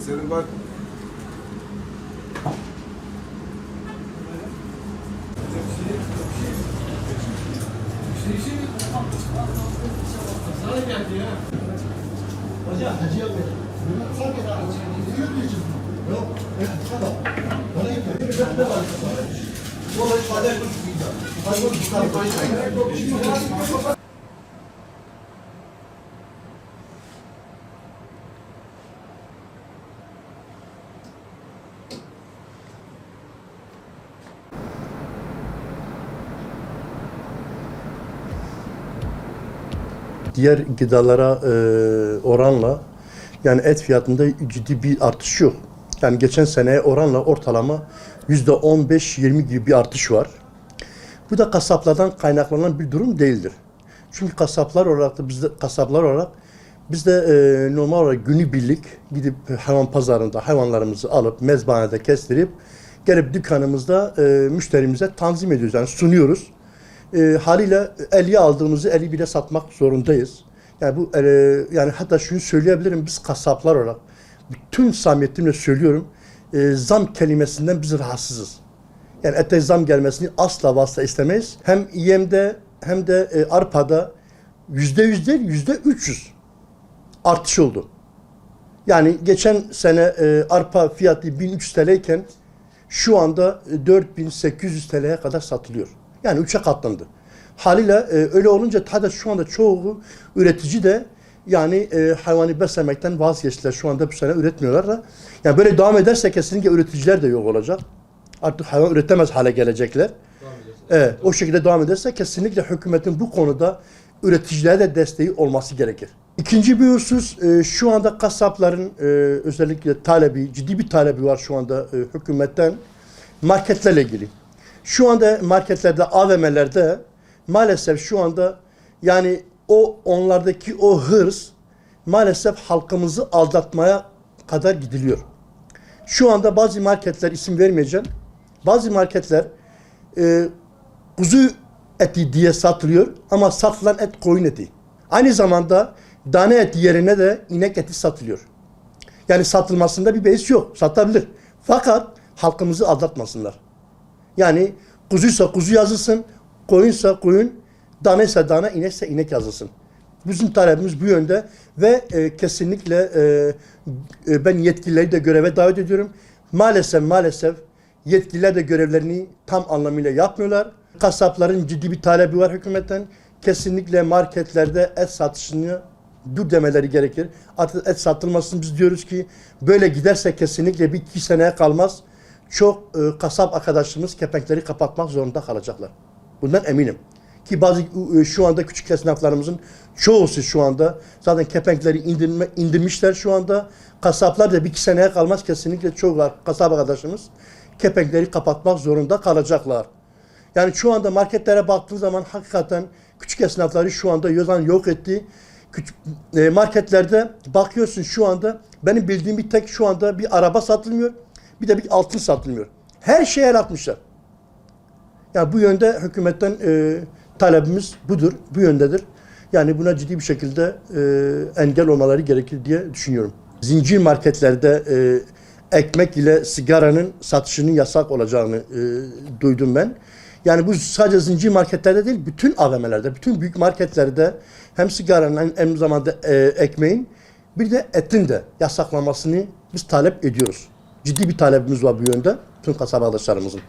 Senin bak. Sana geldi ya. Hocam hacıya koy. Fark eder. Gidiyor diyeceğim. Yok. Tamam. Bana gidiyor. Ne var? Bu olay ifade etmek istiyor. Hadi bu tutar. Diğer gıdalara oranla yani et fiyatında ciddi bir artış yok. Yani geçen seneye oranla ortalama %15-20 gibi bir artış var. Bu da kasaplardan kaynaklanan bir durum değildir. Çünkü kasaplar olarak biz de normal olarak günübirlik gidip hayvan pazarında hayvanlarımızı alıp mezbanede kestirip gelip dükkanımızda müşterimize tanzim ediyoruz. Yani sunuyoruz. Haliyle 50'ye aldığımızı 50 bile satmak zorundayız. Yani bu yani hatta şunu söyleyebilirim, biz kasaplar olarak bütün samimiyetimle söylüyorum, zam kelimesinden biz rahatsızız. Yani ete zam gelmesini asla ve asla istemeyiz. Hem yemde hem de arpada %100 değil %300 artış oldu. Yani geçen sene arpa fiyatı 1300 TL iken şu anda 4800 TL'ye kadar satılıyor. Yani 3'e katlandı. Haliyle öyle olunca hatta şu anda çoğu üretici de yani hayvanı beslemekten vazgeçtiler. Şu anda bu sene üretmiyorlar da. Yani böyle devam ederse kesinlikle üreticiler de yok olacak. Artık hayvan üretemez hale gelecekler. Evet, o şekilde devam ederse kesinlikle hükümetin bu konuda üreticilere de desteği olması gerekir. İkinci bir husus, şu anda kasapların özellikle talebi, ciddi bir talebi var şu anda hükümetten marketlerle ilgili. Şu anda marketlerde, AVM'lerde maalesef şu anda yani onlardaki o hırs maalesef halkımızı aldatmaya kadar gidiliyor. Şu anda bazı marketler, isim vermeyeceğim, bazı marketler kuzu eti diye satılıyor ama satılan et koyun eti. Aynı zamanda dana eti yerine de inek eti satılıyor. Yani satılmasında bir beis yok, satabilir. Fakat halkımızı aldatmasınlar. Yani kuzuysa kuzu yazılsın, koyunsa koyun, danaysa dana, inekse inek yazılsın. Bizim talebimiz bu yönde ve kesinlikle ben yetkilileri de göreve davet ediyorum. Maalesef yetkililer de görevlerini tam anlamıyla yapmıyorlar. Kasapların ciddi bir talebi var hükümetten. Kesinlikle marketlerde et satışını dur demeleri gerekir. Artık et satılmasın, biz diyoruz ki böyle giderse kesinlikle bir iki seneye kalmaz. Çok kasap arkadaşlarımız kepenkleri kapatmak zorunda kalacaklar. Bundan eminim. Ki bazı şu anda küçük esnaflarımızın çoğusu şu anda zaten kepenkleri indirmişler şu anda. Kasaplar da bir iki seneye kalmaz kesinlikle çok kasap arkadaşımız kepenkleri kapatmak zorunda kalacaklar. Yani şu anda marketlere baktığın zaman hakikaten küçük esnafları şu anda yok etti. Marketlerde bakıyorsun şu anda benim bildiğim bir tek şu anda bir araba satılmıyor. Bir de bir altın satılmıyor. Her şeye el atmışlar. Yani bu yönde hükümetten talebimiz budur, bu yöndedir. Yani buna ciddi bir şekilde engel olmaları gerekir diye düşünüyorum. Zincir marketlerde ekmek ile sigaranın satışının yasak olacağını duydum ben. Yani bu sadece zincir marketlerde değil, bütün AVM'lerde, bütün büyük marketlerde hem sigaranın hem aynı zamanda ekmeğin bir de etin de yasaklanmasını biz talep ediyoruz. Ciddi bir talebimiz var bu yönde tüm kasaba arkadaşlarımızın.